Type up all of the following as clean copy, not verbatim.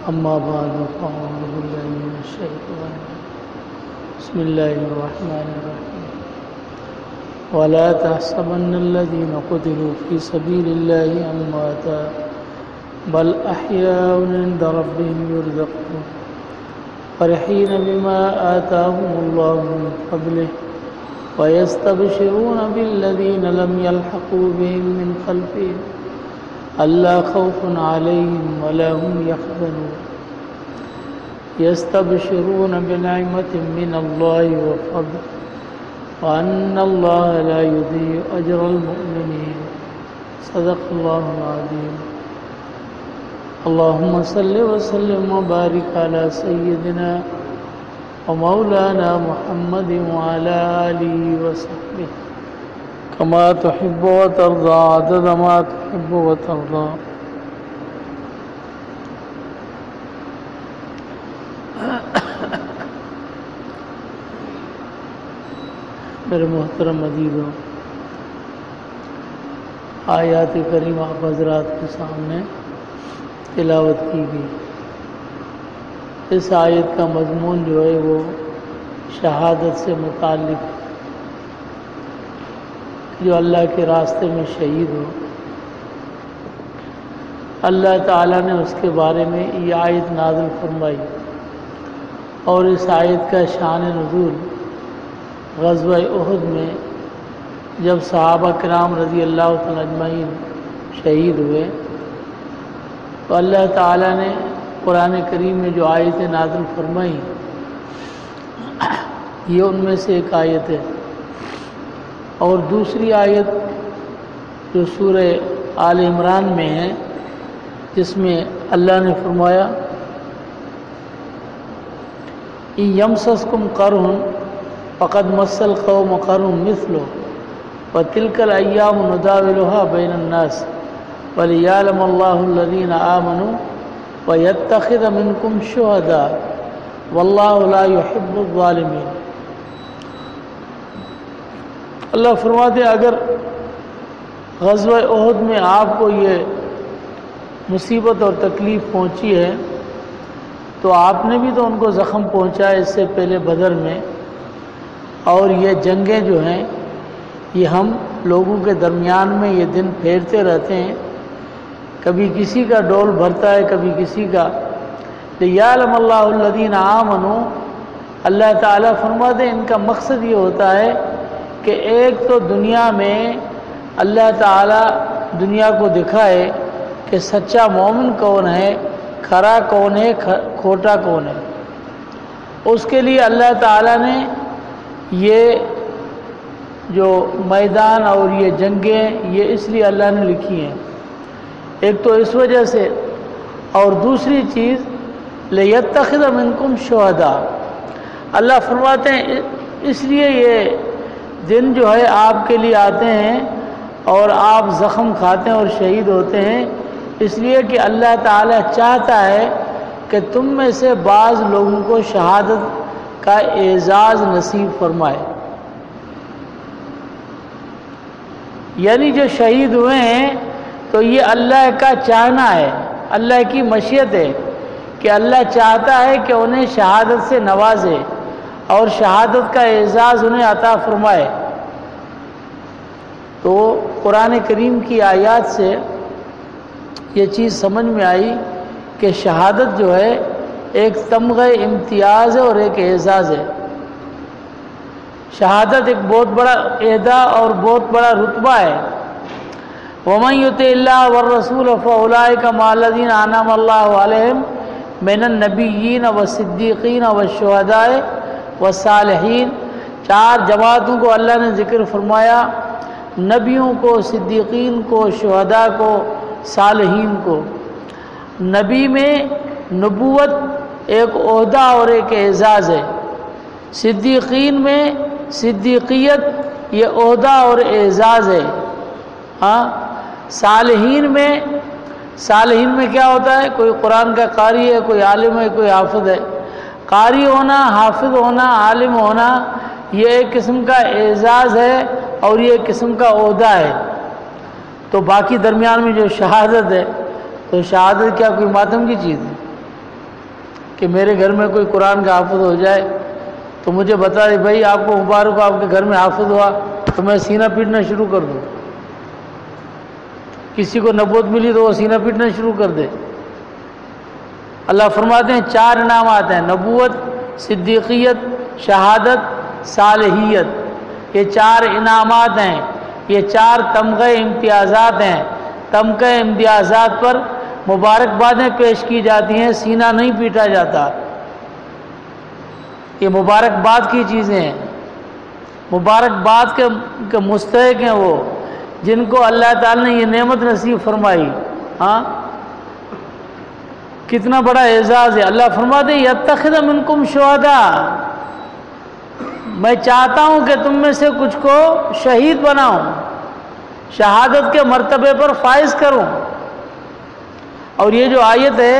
أما بعد فأعوذ بالله من الشيطان بسم الله الرحمن الرحيم ولا تحسبن الذين قتلوا في سبيل الله أمواتا بل أحياء عند ربهم يرزقون فرحين بما آتاهم الله من فضله ويستبشرون بالذين لم يلحقوا بهم من خلفهم ألا خوف عليهم ولا هم يحزنون يستبشرون بنعمة من الله وفضل وأن الله لا يضيع أجر المؤمنين صدق الله العظيم اللهم صل وسلم وبارك على سيدنا ومولانا محمد وعلى آله وصحبه كما تحب وترضى عدد ما تحب وترضى میرے محترم عزیزوں، آیات کریمہ آپ حضرات کے سامنے تلاوت کی گئی۔ اس آیت کا مضمون جو ہے وہ شہادت سے متعلق ہے، جو اللہ کے راستے میں شہید ہو، اللہ تعالیٰ نے اس کے بارے میں یہ آیت نازل فرمائی، اور اس آیت کا شان نزول غزوہ احد میں جب صحابہ کرام رضی اللہ تعالیٰ اجمعین شہید ہوئے تو اللہ تعالیٰ نے قرآن کریم میں جو آیتیں نازل فرمائی، یہ ان میں سے ایک آیت ہے۔ اور دوسری آیت جو سورہ آل عمران میں ہے، جس میں اللہ نے فرمایا إِن يَمْسَسْكُمْ قَرْحٌ فَقَدْ مَسَّ الْقَوْمَ قَرْحٌ مِثْلُهُ وَتِلْكَ الْأَيَّامُ نُدَاوِلُهَا بَيْنَ النَّاسِ وَلِيَعْلَمَ اللَّهُ الَّذِينَ آمَنُوا وَيَتَّخِذَ مِنكُمْ شُهَدَاءَ وَاللَّهُ لَا يُحِبُّ الظَّالِمِينَ۔ اللہ فرماتے ہیں اگر غزوہ احد میں آپ کو یہ مصیبت اور تکلیف پہنچی ہے تو آپ نے بھی تو ان کو زخم پہنچایا اس سے پہلے بدر میں، اور یہ جنگیں جو ہیں یہ ہم لوگوں کے درمیان میں یہ دن پھیرتے رہتے ہیں، کبھی کسی کا ڈول بھرتا ہے کبھی کسی کا۔ لِيَعْلَمَ اللَّهُ الَّذِينَ آمَنُوا، اللہ تعالیٰ فرماتے ہیں ان کا مقصد یہ ہوتا ہے کہ ایک تو دنیا میں اللہ تعالیٰ دنیا کو دکھائے کہ سچا مومن کون ہے، کھرا کون ہے، کھوٹا کون ہے۔ اس کے لیے اللہ تعالیٰ نے یہ جو میدان اور یہ جنگیں یہ اس لیے اللہ نے لکھی ہیں، ایک تو اس وجہ سے، اور دوسری چیز لِيَتَّخِذَ مِنكُمْ شُهَدَاءَ، اللہ فرماتے ہیں اس لیے یہ دن جو ہے آپ کے لیے آتے ہیں اور آپ زخم کھاتے ہیں اور شہید ہوتے ہیں، اس لیے کہ اللہ تعالیٰ چاہتا ہے کہ تم میں سے بعض لوگوں کو شہادت کا اعزاز نصیب فرمائے۔ یعنی جو شہید ہوئے ہیں تو یہ اللہ کا چاہنا ہے، اللہ کی مشیت ہے کہ اللہ چاہتا ہے کہ انہیں شہادت سے نوازے اور شہادت کا اعزاز انہیں عطا فرمائے۔ تو قرآن کریم کی آیات سے یہ چیز سمجھ میں آئی کہ شہادت جو ہے ایک تمغہ امتیاز ہے اور ایک اعزاز ہے۔ شہادت ایک بہت بڑا عہدہ اور بہت بڑا رتبہ ہے۔ وَمَن يُطِعِ اللَّهَ وَالرَّسُولَ فَأُولَٰئِكَ مَعَ الَّذِينَ أَنْعَمَ اللَّهُ عَلَيْهِم مِّنَ النَّبِيِّينَ وَالصِّدِّيقِينَ وَالشُّهَدَاءِ وَالصَّالِحِينَ، چار جماعتوں کو اللہ نے ذکر فرمایا، نبیوں کو، صدیقین کو، شہداء کو، صالحین کو۔ نبی میں نبوت ایک عہدہ اور ایک اعزاز ہے، صدیقین میں صدیقیت یہ عہدہ اور اعزاز ہے۔ ہاں، صالحین میں کیا ہوتا ہے؟ کوئی قرآن کا قاری ہے، کوئی عالم ہے، کوئی حافظ ہے۔ قاری ہونا، حافظ ہونا، عالم ہونا یہ ایک قسم کا اعزاز ہے اور یہ ایک قسم کا عہدہ ہے۔ تو باقی درمیان میں جو شہادت ہے، تو شہادت کیا کوئی ماتم کی چیز ہے؟ کہ میرے گھر میں کوئی قرآن کا حافظ ہو جائے تو مجھے بتا دے بھائی آپ کو مبارک ہو، آپ کے گھر میں حافظ ہوا، تو میں سینہ پیٹنا شروع کر دوں۔ کسی کو نبوت ملی تو وہ سینہ پیٹنا شروع کر دے۔ اللہ فرماتے ہیں 4 انعامات ہیں، نبوت، صدیقیت، شہادت، صالحیت، یہ 4 انعامات ہیں، یہ 4 تمغہ امتیازات ہیں۔ تمغہ امتیازات پر مبارکبادیں پیش کی جاتی ہیں، سینہ نہیں پیٹا جاتا۔ یہ مبارکباد کی چیزیں ہیں، مبارکباد کے مستحق ہیں وہ جن کو اللہ تعالی نے یہ نعمت نصیب فرمائی۔ ہاں کتنا بڑا اعزاز ہے۔ اللہ فرماتے ہیں یتخذ منکم شہداء، میں چاہتا ہوں کہ تم میں سے کچھ کو شہید بناؤں، شہادت کے مرتبے پر فائز کروں۔ اور یہ جو آیت ہے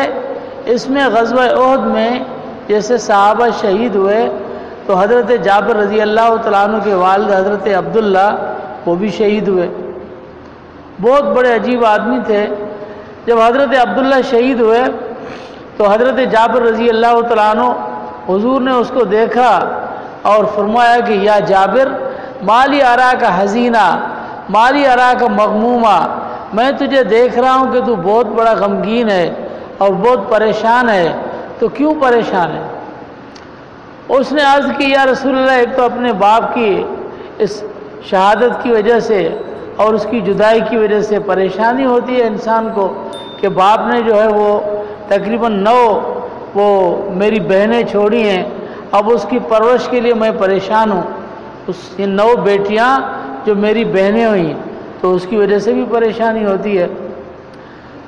اس میں غزوہ احد میں جیسے صحابہ شہید ہوئے تو حضرت جابر رضی اللہ تعالیٰ عنہ کے والد حضرت عبداللہ وہ بھی شہید ہوئے۔ بہت بڑے عجیب آدمی تھے۔ جب حضرت عبداللہ شہید ہوئے تو حضرت جابر رضی اللہ تعالیٰ عنہ حضور نے اس کو دیکھا اور فرمایا کہ یا جابر مالی ارا کا حزینہ، مالی ارا کا مغمومہ، میں تجھے دیکھ رہا ہوں کہ تو بہت بڑا غمگین ہے اور بہت پریشان ہے، تو کیوں پریشان ہے؟ اس نے عرض کی یا رسول اللہ ایک تو اپنے باپ کی اس شہادت کی وجہ سے اور اس کی جدائی کی وجہ سے پریشانی ہوتی ہے انسان کو کہ باپ نے جو ہے وہ تقریباً 9 وہ میری بہنیں چھوڑی ہیں، اب اس کی پرورش کے لیے میں پریشان ہوں، یہ 9 بیٹیاں جو میری بہنیں ہوئیں تو اس کی وجہ سے بھی پریشانی ہوتی ہے۔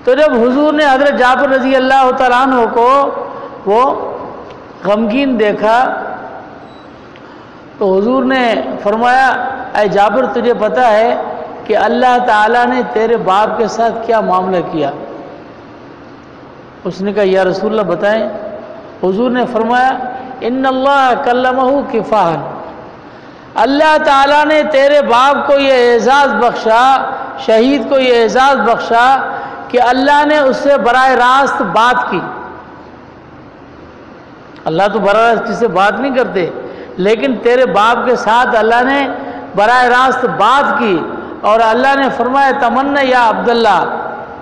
تو جب حضور نے حضرت جابر رضی اللہ تعالیٰ عنہ کو وہ غمگین دیکھا تو حضور نے فرمایا اے جابر تجھے پتہ ہے کہ اللہ تعالیٰ نے تیرے باپ کے ساتھ کیا معاملہ کیا؟ اس نے کہا یا رسول اللہ بتائیں۔ حضور نے فرمایا ان اللہ کلمہ کفاحً، اللہ تعالیٰ نے تیرے باپ کو یہ اعزاز بخشا، شہید کو یہ اعزاز بخشا کہ اللہ نے اس سے براہ راست بات کی۔ اللہ تو براہ راست کسی سے بات نہیں کرتے، لیکن تیرے باپ کے ساتھ اللہ نے براہ راست بات کی اور اللہ نے فرمایا تمنا یا عبداللہ،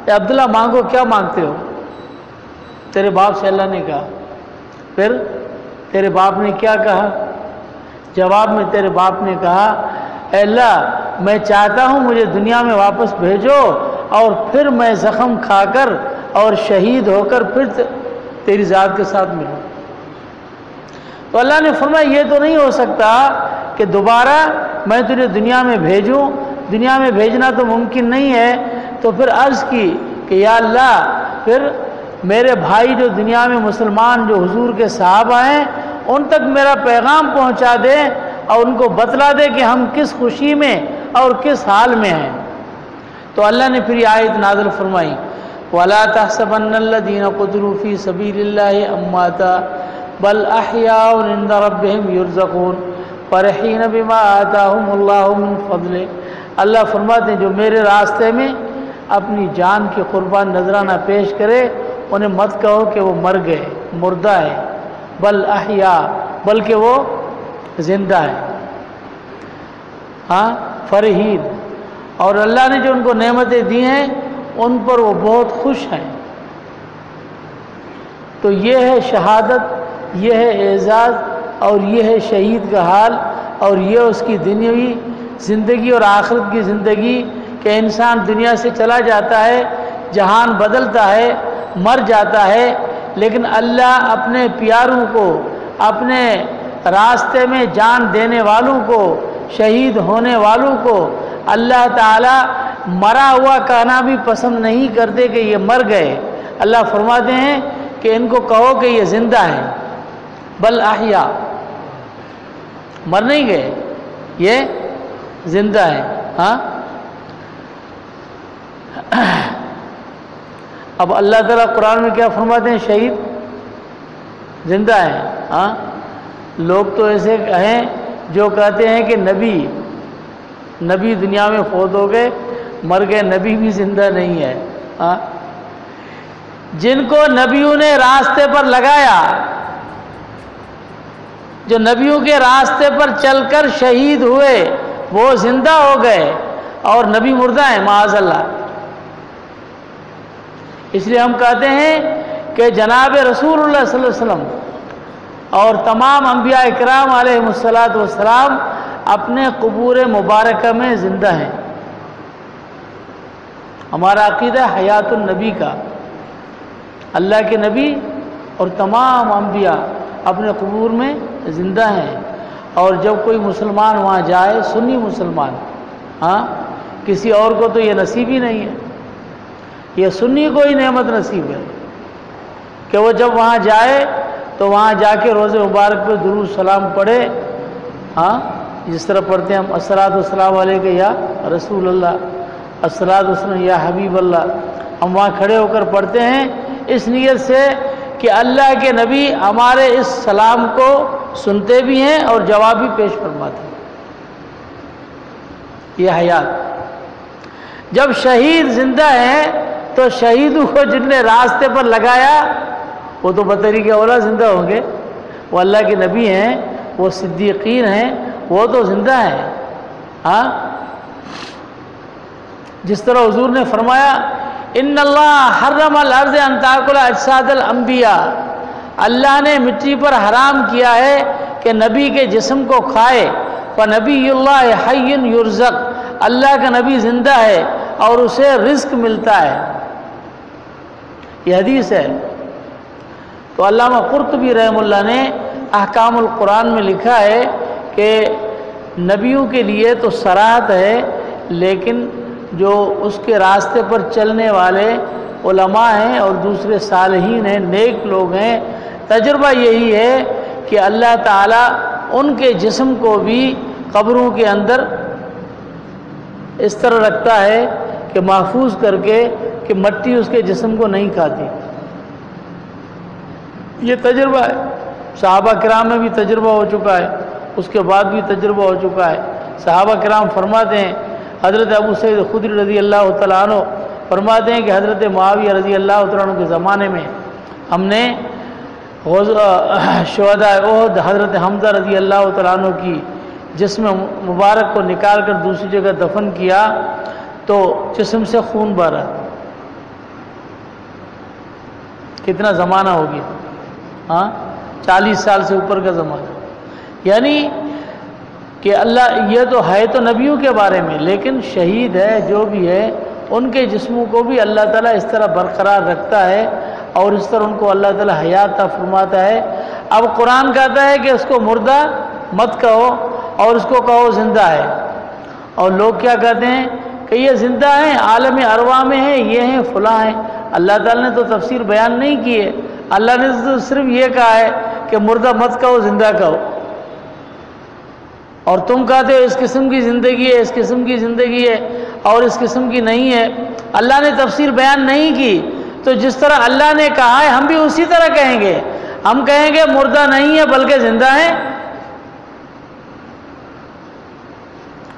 اے عبداللہ مانگو، کیا مانگتے ہو؟ تیرے باپ سے اللہ نے کہا۔ پھر تیرے باپ نے کیا کہا؟ جواب میں تیرے باپ نے کہا اے اللہ میں چاہتا ہوں مجھے دنیا میں واپس بھیجو اور پھر میں زخم کھا کر اور شہید ہو کر پھر تیری ذات کے ساتھ ملوں۔ تو اللہ نے فرمایا یہ تو نہیں ہو سکتا کہ دوبارہ میں تجھے دنیا میں بھیجوں، دنیا میں بھیجنا تو ممکن نہیں ہے۔ تو پھر عرض کی کہ یا اللہ پھر میرے بھائی جو دنیا میں مسلمان جو حضور کے صحابہ ہیں ان تک میرا پیغام پہنچا دے اور ان کو بتلا دے کہ ہم کس خوشی میں اور کس حال میں ہیں۔ تو اللہ نے پھر یہ آیت نازل فرمائی وَلَا تَحْسَبَنَّ الَّذِينَ قُتِلُوا فِي سَبِيلِ اللَّهِ أَمْوَاتًا بَلْ أَحْيَاءٌ عِندَ رَبِّهِمْ يُرْزَقُونَ فَرِحِينَ بِمَا آتَاهُمُ اللَّهُ مِنْ فَضْلِهِ۔ اللہ فرماتے ہیں جو میرے راستے میں اپنی جان کی قربان نذرانہ پیش کرے انہیں مت کہو کہ وہ مر گئے، مردہ ہے، بل احیا، بلکہ وہ زندہ ہے۔ ہاں فرحین، اور اللہ نے جو ان کو نعمتیں دی ہیں ان پر وہ بہت خوش ہیں۔ تو یہ ہے شہادت، یہ ہے اعزاز اور یہ ہے شہید کا حال اور یہ اس کی دنیاوی زندگی اور آخرت کی زندگی کہ انسان دنیا سے چلا جاتا ہے، جہان بدلتا ہے، مر جاتا ہے، لیکن اللہ اپنے پیاروں کو، اپنے راستے میں جان دینے والوں کو، شہید ہونے والوں کو اللہ تعالیٰ مرا ہوا کہنا بھی پسند نہیں کرتے کہ یہ مر گئے۔ اللہ فرماتے ہیں کہ ان کو کہو کہ یہ زندہ ہیں، بل احیا، مر نہیں گئے، یہ زندہ ہیں۔ ہاں اب اللہ تعالیٰ قرآن میں کیا فرماتے ہیں؟ شہید زندہ ہیں۔ ہاں لوگ تو ایسے ہیں جو کہتے ہیں کہ نبی دنیا میں فوت ہو گئے، مر گئے، نبی بھی زندہ نہیں ہے۔ ہاں جن کو نبیوں نے راستے پر لگایا، جو نبیوں کے راستے پر چل کر شہید ہوئے، وہ زندہ ہو گئے اور نبی مردہ ہیں معاذ اللہ۔ اس لیے ہم کہتے ہیں کہ جناب رسول اللہ صلی اللہ علیہ وسلم اور تمام انبیاء اکرام علیہم السلام اپنے قبور مبارکہ میں زندہ ہیں۔ ہمارا عقیدہ حیات النبی کا، اللہ کے نبی اور تمام انبیاء اپنے قبور میں زندہ ہیں، اور جب کوئی مسلمان وہاں جائے، سنی مسلمان، ہاں کسی اور کو تو یہ نصیب ہی نہیں ہے، یہ سنی کو ہی نعمت نصیب ہے کہ وہ جب وہاں جائے تو وہاں جا کے روز مبارک پہ درود سلام پڑھے، ہاں جس طرح پڑھتے ہیں ہم الصلاۃ والسلام علیک یا رسول اللہ، الصلاۃ والسلام یا حبیب اللہ، ہم وہاں کھڑے ہو کر پڑھتے ہیں اس نیت سے کہ اللہ کے نبی ہمارے اس سلام کو سنتے بھی ہیں اور جواب بھی پیش فرماتے ہیں۔ یہ حیات۔ جب شہید زندہ ہیں تو شہیدوں کو جن نے راستے پر لگایا وہ تو بطریقہ اولا زندہ ہوں گے، وہ اللہ کے نبی ہیں، وہ صدیقین ہیں، وہ تو زندہ ہیں۔ ہاں جس طرح حضور نے فرمایا ان اللہ حرم الارض ان تاکل اجساد الانبیاء، اللہ نے مٹی پر حرام کیا ہے کہ نبی کے جسم کو کھائے، فنبی اللہ حی یرزق، اللہ کا نبی زندہ ہے اور اسے رزق ملتا ہے۔ یہ حدیث ہے۔ تو علامہ قرطبی رحمہ اللہ نے احکام القرآن میں لکھا ہے کہ نبیوں کے لیے تو صراحت ہے، لیکن جو اس کے راستے پر چلنے والے علماء ہیں اور دوسرے صالحین ہیں، نیک لوگ ہیں، تجربہ یہی ہے کہ اللہ تعالیٰ ان کے جسم کو بھی قبروں کے اندر اس طرح رکھتا ہے کہ محفوظ کر کے کہ مٹی اس کے جسم کو نہیں کھاتی۔ یہ تجربہ ہے، صحابہ کرام میں بھی تجربہ ہو چکا ہے، اس کے بعد بھی تجربہ ہو چکا ہے۔ صحابہ کرام فرماتے ہیں، حضرت ابو سعید خدری رضی اللہ تعالیٰ عنہ فرماتے ہیں کہ حضرت معاویہ رضی اللہ تعالیٰ عنہ کے زمانے میں ہم نے شہداء احد حضرت حمزہ رضی اللہ تعالیٰ عنہ کی جسم مبارک کو نکال کر دوسری جگہ دفن کیا تو جسم سے خون بہہ رہا۔ کتنا زمانہ ہو گیا؟ ہاں 40 سال سے اوپر کا زمانہ۔ یعنی کہ اللہ یہ تو ہے تو نبیوں کے بارے میں، لیکن شہید ہے جو بھی ہے ان کے جسموں کو بھی اللہ تعالیٰ اس طرح برقرار رکھتا ہے اور اس طرح ان کو اللہ تعالیٰ حیات عطا فرماتا ہے۔ اب قرآن کہتا ہے کہ اس کو مردہ مت کہو اور اس کو کہو زندہ ہے، اور لوگ کیا کہتے ہیں کہ یہ زندہ ہیں، عالم ارواح میں ہیں، یہ ہیں فلاں ہیں۔ اللہ تعالیٰ نے تو تفسیر بیان نہیں کی ہے، اللہ نے تو صرف یہ کہا ہے کہ مردہ مت کہو زندہ کہو، اور تم کہتے ہو اس قسم کی زندگی ہے، اس قسم کی زندگی ہے اور اس قسم کی نہیں ہے۔ اللہ نے تفسیر بیان نہیں کی، تو جس طرح اللہ نے کہا ہے ہم بھی اسی طرح کہیں گے، ہم کہیں گے مردہ نہیں ہے بلکہ زندہ ہیں۔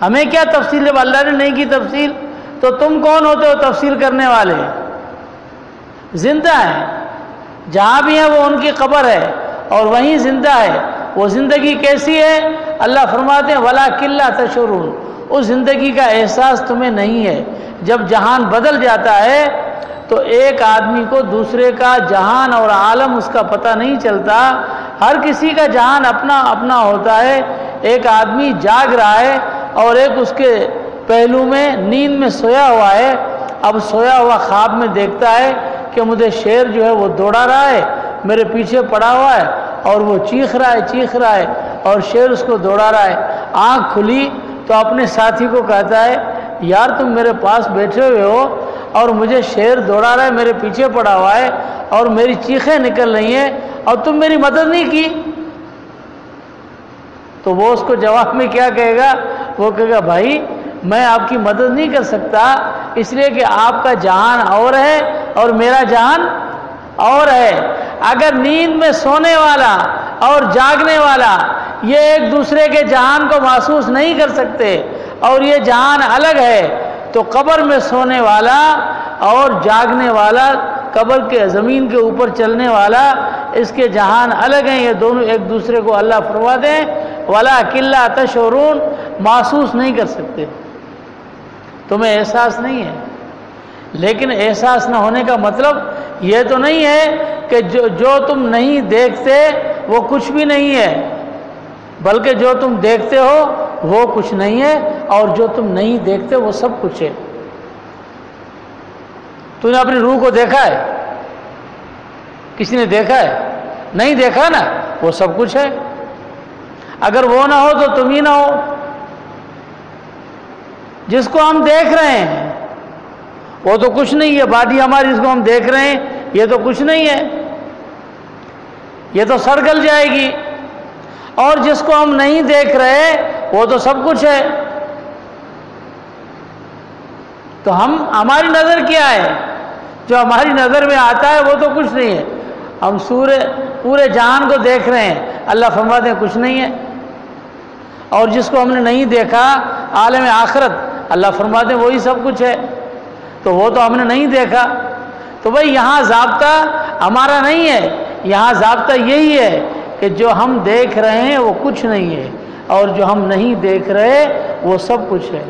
ہمیں کیا تفصیل، جب اللہ نے نہیں کی تفصیل تو تم کون ہوتے ہو تفصیل کرنے والے؟ زندہ ہیں، جہاں بھی ہیں وہ ان کی قبر ہے اور وہیں زندہ ہے۔ وہ زندگی کیسی ہے؟ اللہ فرماتے ہیں وَلَٰكِن لَّا تَشْعُرُونَ، اس زندگی کا احساس تمہیں نہیں ہے۔ جب جہان بدل جاتا ہے تو ایک آدمی کو دوسرے کا جہان اور عالم اس کا پتہ نہیں چلتا، ہر کسی کا جہان اپنا اپنا ہوتا ہے۔ ایک آدمی جاگ رہا ہے اور ایک اس کے پہلو میں نیند میں سویا ہوا ہے، اب سویا ہوا خواب میں دیکھتا ہے کہ مجھے شیر جو ہے وہ دوڑا رہا ہے، میرے پیچھے پڑا ہوا ہے اور وہ چیخ رہا ہے اور شیر اس کو دوڑا رہا ہے۔ آنکھ کھلی تو اپنے ساتھی کو کہتا ہے یار تم میرے پاس بیٹھے ہوئے ہو اور مجھے شیر دوڑا رہا ہے، میرے پیچھے پڑا ہوا ہے اور میری چیخیں نکل رہی ہیں اور تم میری مدد نہیں کی۔ تو وہ اس کو جواب میں کیا کہے گا؟ وہ کہے گا بھائی میں آپ کی مدد نہیں کر سکتا، اس لیے کہ آپ کا جہان اور ہے اور میرا جہان اور ہے۔ اگر نیند میں سونے والا اور جاگنے والا یہ ایک دوسرے کے جہان کو محسوس نہیں کر سکتے اور یہ جہان الگ ہے، تو قبر میں سونے والا اور جاگنے والا قبر کے زمین کے اوپر چلنے والا، اس کے جہان الگ ہیں، یہ دونوں ایک دوسرے کو اللہ فرماتے ہیں وَلَٰكِن لَّا تَشْعُرُونَ، محسوس نہیں کر سکتے، تمہیں احساس نہیں ہے۔ لیکن احساس نہ ہونے کا مطلب یہ تو نہیں ہے کہ جو تم نہیں دیکھتے وہ کچھ بھی نہیں ہے، بلکہ جو تم دیکھتے ہو وہ کچھ نہیں ہے، اور جو تم نہیں دیکھتے وہ سب کچھ ہے۔ تو نے اپنی روح کو دیکھا ہے؟ کسی نے دیکھا ہے؟ نہیں دیکھا نا، وہ سب کچھ ہے۔ اگر وہ نہ ہو تو تم ہی نہ ہو۔ جس کو ہم دیکھ رہے ہیں وہ تو کچھ نہیں ہے، باڈی ہماری جس کو ہم دیکھ رہے ہیں یہ تو کچھ نہیں ہے، یہ تو سڑ گل جائے گی۔ اور جس کو ہم نہیں دیکھ رہے وہ تو سب کچھ ہے۔ تو ہماری نظر کیا ہے؟ جو ہماری نظر میں آتا ہے وہ تو کچھ نہیں ہے۔ ہم پورے جہان کو دیکھ رہے ہیں، اللہ فرماتے ہیں کچھ نہیں ہے۔ اور جس کو ہم نے نہیں دیکھا، عالم آخرت، اللہ فرماتے ہیں وہی سب کچھ ہے۔ تو وہ تو ہم نے نہیں دیکھا۔ تو بھائی یہاں ضابطہ ہمارا نہیں ہے، یہاں ضابطہ یہی ہے کہ جو ہم دیکھ رہے ہیں وہ کچھ نہیں ہے، اور جو ہم نہیں دیکھ رہے وہ سب کچھ ہے۔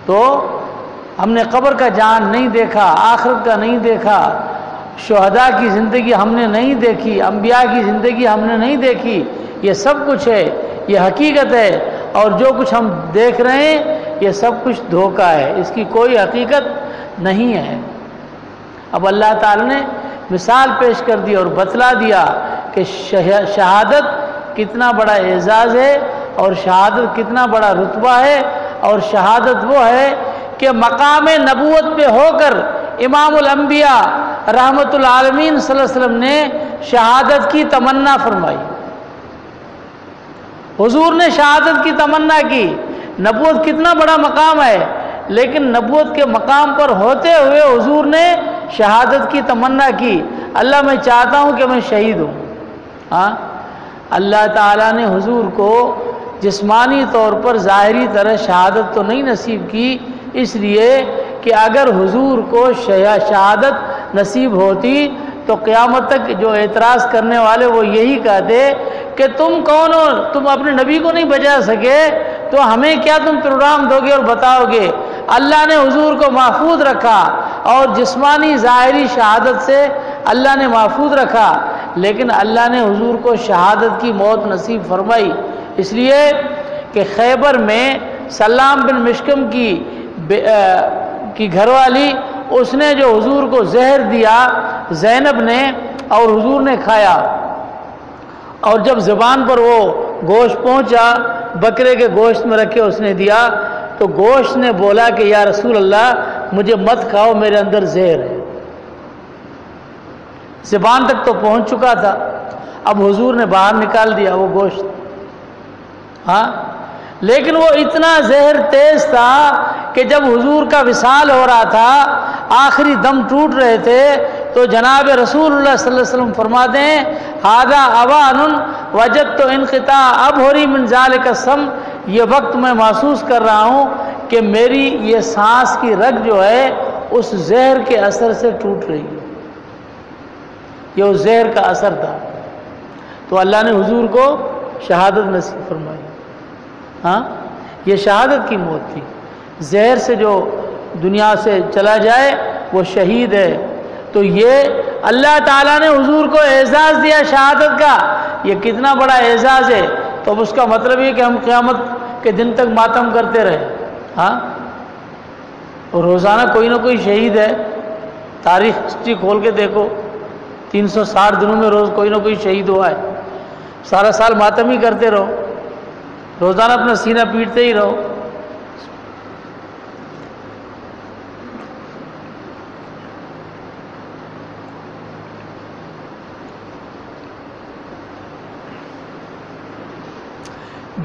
تو ہم نے قبر کا جان نہیں دیکھا، آخرت کا نہیں دیکھا، شہداء کی زندگی ہم نے نہیں دیکھی، انبیاء کی زندگی ہم نے نہیں دیکھی، یہ سب کچھ ہے، یہ حقیقت ہے۔ اور جو کچھ ہم دیکھ رہے ہیں یہ سب کچھ دھوکہ ہے، اس کی کوئی حقیقت نہیں ہے۔ اب اللہ تعالی نے مثال پیش کر دی اور بتلا دیا کہ شہادت کتنا بڑا اعزاز ہے، اور شہادت کتنا بڑا رتبہ ہے۔ اور شہادت وہ ہے کہ مقام نبوت پہ ہو کر امام الانبیاء رحمت العالمین صلی اللہ علیہ وسلم نے شہادت کی تمنا فرمائی۔ حضور نے شہادت کی تمنا کی۔ نبوت کتنا بڑا مقام ہے، لیکن نبوت کے مقام پر ہوتے ہوئے حضور نے شہادت کی تمنا کی۔ اللہ میں چاہتا ہوں کہ میں شہید ہوں۔ ہاں، اللہ تعالیٰ نے حضور کو جسمانی طور پر ظاہری طرح شہادت تو نہیں نصیب کی، اس لیے کہ اگر حضور کو شہادت نصیب ہوتی تو قیامت تک جو اعتراض کرنے والے وہ یہی کہتے کہ تم کون ہو، تم اپنے نبی کو نہیں بچا سکے تو ہمیں کیا تم پروگرام دو گے اور بتاؤ گے۔ اللہ نے حضور کو محفوظ رکھا، اور جسمانی ظاہری شہادت سے اللہ نے محفوظ رکھا، لیکن اللہ نے حضور کو شہادت کی موت نصیب فرمائی، اس لیے کہ خیبر میں سلام بن مشکم کی گھر والی، اس نے جو حضور کو زہر دیا زینب نے، اور حضور نے کھایا، اور جب زبان پر وہ گوشت پہنچا بکرے کے گوشت میں رکھے اس نے دیا، تو گوشت نے بولا کہ یا رسول اللہ مجھے مت کھاؤ، میرے اندر زہر ہے۔ زبان تک تو پہنچ چکا تھا، اب حضور نے باہر نکال دیا وہ گوشت۔ ہاں، لیکن وہ اتنا زہر تیز تھا کہ جب حضور کا وصال ہو رہا تھا، آخری دم ٹوٹ رہے تھے، تو جناب رسول اللہ صلی اللہ علیہ وسلم فرماتے ہیں ھذا اوان وجدت انقطاع ابہری من ذلک السم، یہ وقت میں محسوس کر رہا ہوں کہ میری یہ سانس کی رگ جو ہے اس زہر کے اثر سے ٹوٹ رہی ہے، یہ اس زہر کا اثر تھا۔ تو اللہ نے حضور کو شہادت نصیب فرمائی۔ ہاں، یہ شہادت کی موت تھی۔ زہر سے جو دنیا سے چلا جائے وہ شہید ہے۔ تو یہ اللہ تعالیٰ نے حضور کو اعزاز دیا شہادت کا، یہ کتنا بڑا اعزاز ہے۔ تو اب اس کا مطلب یہ کہ ہم قیامت کے دن تک ماتم کرتے رہے۔ ہاں، اور روزانہ کوئی نہ کوئی شہید ہے، تاریخ ہسٹری کھول کے دیکھو، 360 دنوں میں روز کوئی نہ کوئی شہید ہوا ہے۔ سارا سال ماتم ہی کرتے رہو، روزانہ اپنا سینہ پیٹتے ہی رہو۔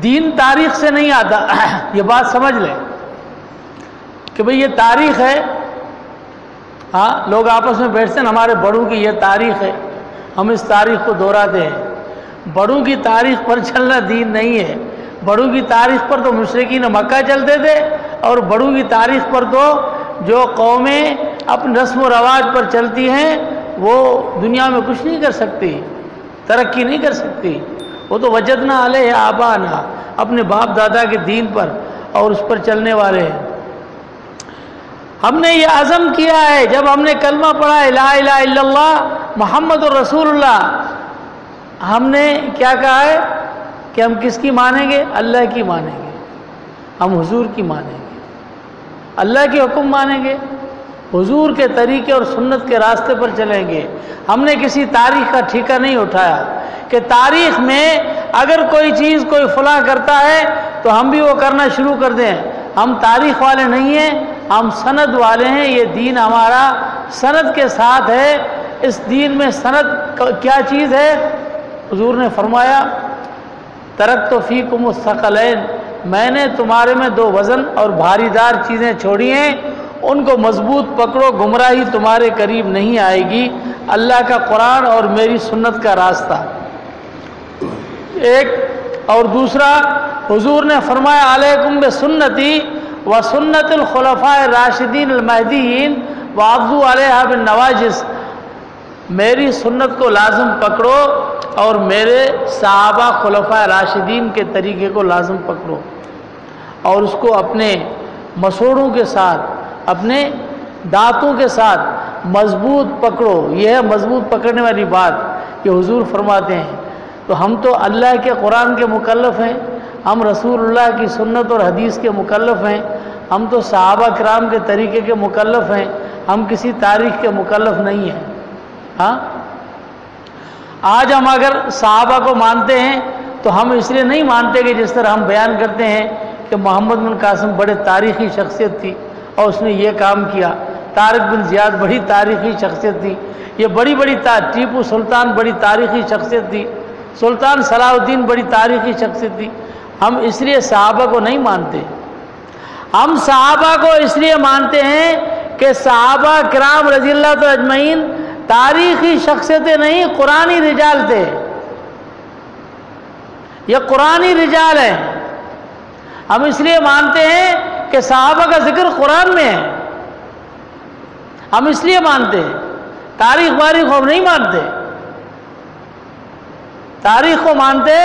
دین تاریخ سے نہیں آتا، یہ بات سمجھ لیں کہ بھئی یہ تاریخ ہے۔ ہاں، لوگ آپس میں بیٹھتے ہیں، ہمارے بڑوں کی یہ تاریخ ہے، ہم اس تاریخ کو دہراتے ہیں۔ بڑوں کی تاریخ پر چلنا دین نہیں ہے۔ بڑوں کی تاریخ پر تو مشرکین مکہ چلتے تھے، اور بڑوں کی تاریخ پر تو جو قومیں اپنے رسم و رواج پر چلتی ہیں وہ دنیا میں کچھ نہیں کر سکتی، ترقی نہیں کر سکتی. وہ تو وجدنا علیہ آبانا، اپنے باپ دادا کے دین پر اور اس پر چلنے والے ہیں. ہم نے یہ عزم کیا ہے جب ہم نے کلمہ پڑھا ہے لا الہ الا اللہ محمد الرسول اللہ، ہم نے کیا کہا ہے کہ ہم کس کی مانیں گے؟ اللہ کی مانیں گے، ہم حضور کی مانیں گے، اللہ کے حکم مانیں گے، حضور کے طریقے اور سنت کے راستے پر چلیں گے. ہم نے کسی تاریخ کا ٹھیکہ نہیں اٹھایا کہ تاریخ میں اگر کوئی چیز کوئی فلاں کرتا ہے تو ہم بھی وہ کرنا شروع کر دیں. ہم تاریخ والے نہیں ہیں، ہم سند والے ہیں. یہ دین ہمارا سند کے ساتھ ہے. اس دین میں سند کیا چیز ہے؟ حضور نے فرمایا ترکت فیکم الثقلین، میں نے تمہارے میں دو وزن اور بھاری دار چیزیں چھوڑی ہیں، ان کو مضبوط پکڑو، گمراہی تمہارے قریب نہیں آئے گی. اللہ کا قرآن اور میری سنت کا راستہ ایک، اور دوسرا حضور نے فرمایا علیکم بسنتی و سنت الخلفاء الراشدین المہدیین وعضوا علیہا بالنواجذ، میری سنت کو لازم پکڑو اور میرے صحابہ خلفاء راشدین کے طریقے کو لازم پکڑو اور اس کو اپنے مسوڑوں کے ساتھ، اپنے دانتوں کے ساتھ مضبوط پکڑو. یہ ہے مضبوط پکڑنے والی بات کہ حضور فرماتے ہیں. تو ہم تو اللہ کے قرآن کے مکلف ہیں، ہم رسول اللہ کی سنت اور حدیث کے مکلف ہیں، ہم تو صحابہ کرام کے طریقے کے مکلف ہیں، ہم کسی تاریخ کے مکلف نہیں ہیں. ہاں آج ہم اگر صحابہ کو مانتے ہیں تو ہم اس لیے نہیں مانتے کہ جس طرح ہم بیان کرتے ہیں کہ محمد بن قاسم بڑے تاریخی شخصیت تھی اور اس نے یہ کام کیا، طارق بن زیاد بڑی تاریخی شخصیت تھی، یہ بڑی ٹیپو سلطان بڑی تاریخی شخصیت تھی، سلطان صلاح الدین بڑی تاریخی شخصیت تھی. ہم اس لیے صحابہ کو نہیں مانتے. ہم صحابہ کو اس لیے مانتے ہیں کہ صحابہ کرام رضی اللہ تعالی اجمعین تاریخی شخصیتیں نہیں، قرآنی رجال تھے. یہ قرآنی رجال ہیں. ہم اس لیے مانتے ہیں کہ صحابہ کا ذکر قرآن میں ہے، ہم اس لیے مانتے ہیں. تاریخ واریخ ہم نہیں مانتے. تاریخ کو مانتے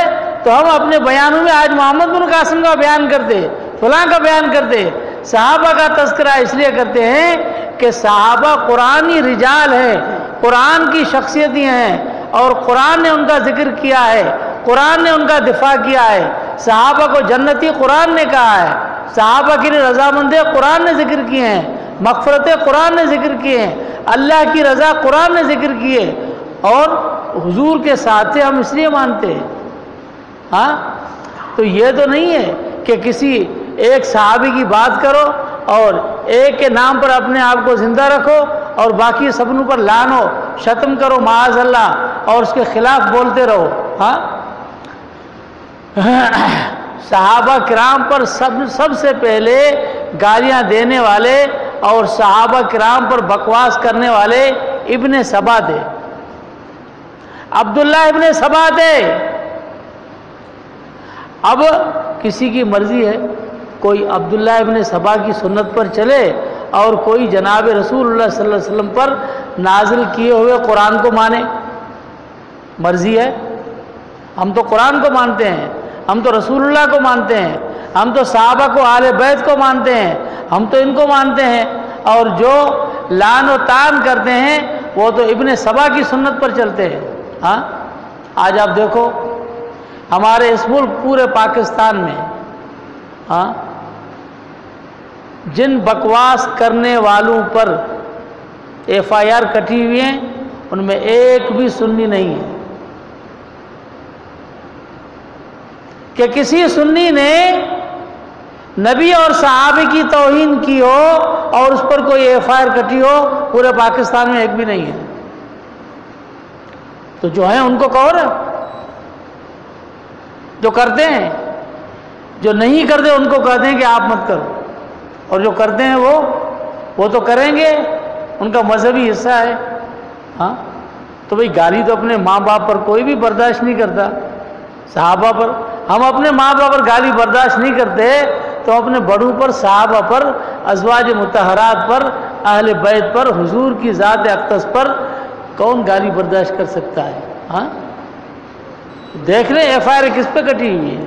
تو ہم اپنے بیانوں میں آج محمد بن قاسم کا بیان کرتے، فلاں کا بیان کرتے. صحابہ کا تذکرہ اس لیے کرتے ہیں کہ صحابہ قرآنی رجال ہیں، قرآن کی شخصیتیں ہیں اور قرآن نے ان کا ذکر کیا ہے، قرآن نے ان کا دفاع کیا ہے. صحابہ کو جنتی قرآن نے کہا ہے، صحابہ کے لیے رضامندی قرآن نے ذکر کیے ہیں، مغفرت قرآن نے ذکر کیے ہیں، اللہ کی رضا قرآن نے ذکر کیے اور حضور کے ساتھ ہم اس لیے مانتے ہیں. ہاں تو یہ تو نہیں ہے کہ کسی ایک صحابی کی بات کرو اور ایک کے نام پر اپنے آپ کو زندہ رکھو اور باقی سبنوں پر لانو شتم کرو معاذ اللہ اور اس کے خلاف بولتے رہو. ہاں صحابہ کرام پر سب سے پہلے گالیاں دینے والے اور صحابہ کرام پر بکواس کرنے والے ابن سبا تھے، عبداللہ ابن سبا تھے. اب کسی کی مرضی ہے، کوئی عبداللہ ابن سبا کی سنت پر چلے اور کوئی جناب رسول اللہ صلی اللہ علیہ وسلم پر نازل کیے ہوئے قرآن کو مانے، مرضی ہے. ہم تو قرآن کو مانتے ہیں، ہم تو رسول اللہ کو مانتے ہیں، ہم تو صحابہ کو اہل بیت کو مانتے ہیں، ہم تو ان کو مانتے ہیں. اور جو لعن و طعن کرتے ہیں وہ تو ابن سبا کی سنت پر چلتے ہیں. ہاں آج آپ دیکھو ہمارے اس ملک پورے پاکستان میں ہاں جن بکواس کرنے والوں پر FIR کٹی ہوئی ہیں ان میں ایک بھی سنی نہیں ہے کہ کسی سنی نے نبی اور صحابی کی توہین کی ہو اور اس پر کوئی FIR کٹی ہو. پورے پاکستان میں ایک بھی نہیں ہے. تو جو ہیں ان کو کہو نا، جو کرتے ہیں، جو نہیں کرتے ان کو کہتے ہیں کہ آپ مت کرو، اور جو کرتے ہیں وہ تو کریں گے، ان کا مذہبی حصہ ہے. ہاں تو بھئی گالی تو اپنے ماں باپ پر کوئی بھی برداشت نہیں کرتا. صحابہ پر ہم اپنے ماں باپ پر گالی برداشت نہیں کرتے تو اپنے بڑوں پر، صحابہ پر، ازواج مطہرات پر اہل بیت پر، حضور کی ذات اقدس پر کون گالی برداشت کر سکتا ہے؟ ہاں دیکھ لیں ایف آئی آر کس پہ کٹی ہوئی ہے۔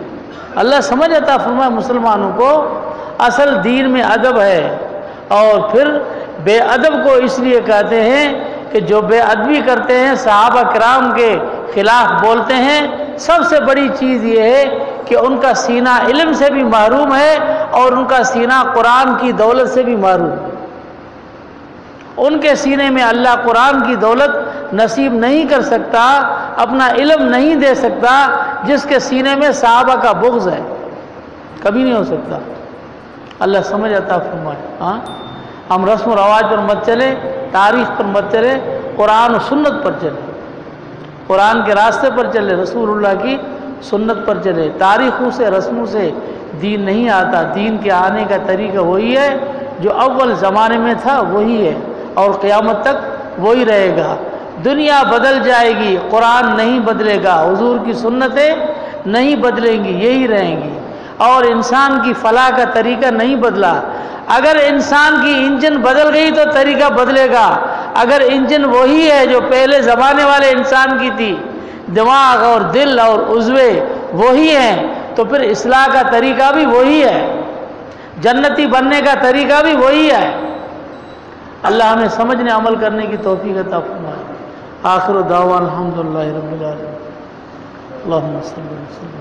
اللہ سمجھ عطا فرمائے مسلمانوں کو، اصل دین میں ادب ہے، اور پھر بے ادب کو اس لیے کہتے ہیں کہ جو بے ادبی کرتے ہیں، صحابہ کرام کے خلاف بولتے ہیں، سب سے بڑی چیز یہ ہے کہ ان کا سینہ علم سے بھی محروم ہے اور ان کا سینہ قرآن کی دولت سے بھی محروم ہے۔ ان کے سینے میں اللہ قرآن کی دولت نصیب نہیں کر سکتا، اپنا علم نہیں دے سکتا جس کے سینے میں صحابہ کا بغض ہے، کبھی نہیں ہو سکتا۔ اللہ سمجھ عطا فرمائے۔ ہاں ہم رسم و رواج پر مت چلے، تاریخ پر مت چلے، قرآن و سنت پر چلے، قرآن کے راستے پر چلے، رسول اللہ کی سنت پر چلے۔ تاریخوں سے رسموں سے دین نہیں آتا، دین کے آنے کا طریقہ وہی ہے جو اول زمانے میں تھا، وہی ہے اور قیامت تک وہی رہے گا۔ دنیا بدل جائے گی، قرآن نہیں بدلے گا، حضور کی سنتیں نہیں بدلیں گی، یہی رہیں گی، اور انسان کی فلاح کا طریقہ نہیں بدلا۔ اگر انسان کی انجن بدل گئی تو طریقہ بدلے گا، اگر انجن وہی ہے جو پہلے زمانے والے انسان کی تھی، دماغ اور دل اور عضوے وہی ہیں، تو پھر اصلاح کا طریقہ بھی وہی ہے، جنتی بننے کا طریقہ بھی وہی ہے۔ اللہ ہمیں سمجھنے عمل کرنے کی توفیق عطا فرمائے۔ آخر دعوانا الحمدللہ رب العالمین۔ اللہم صلی اللہ علیہ وسلم۔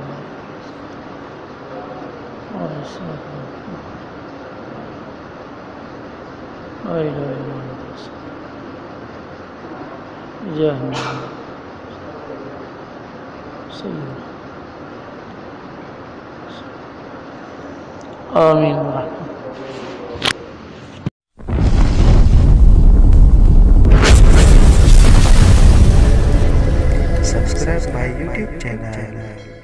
آمین۔ Subscribe my YouTube channel.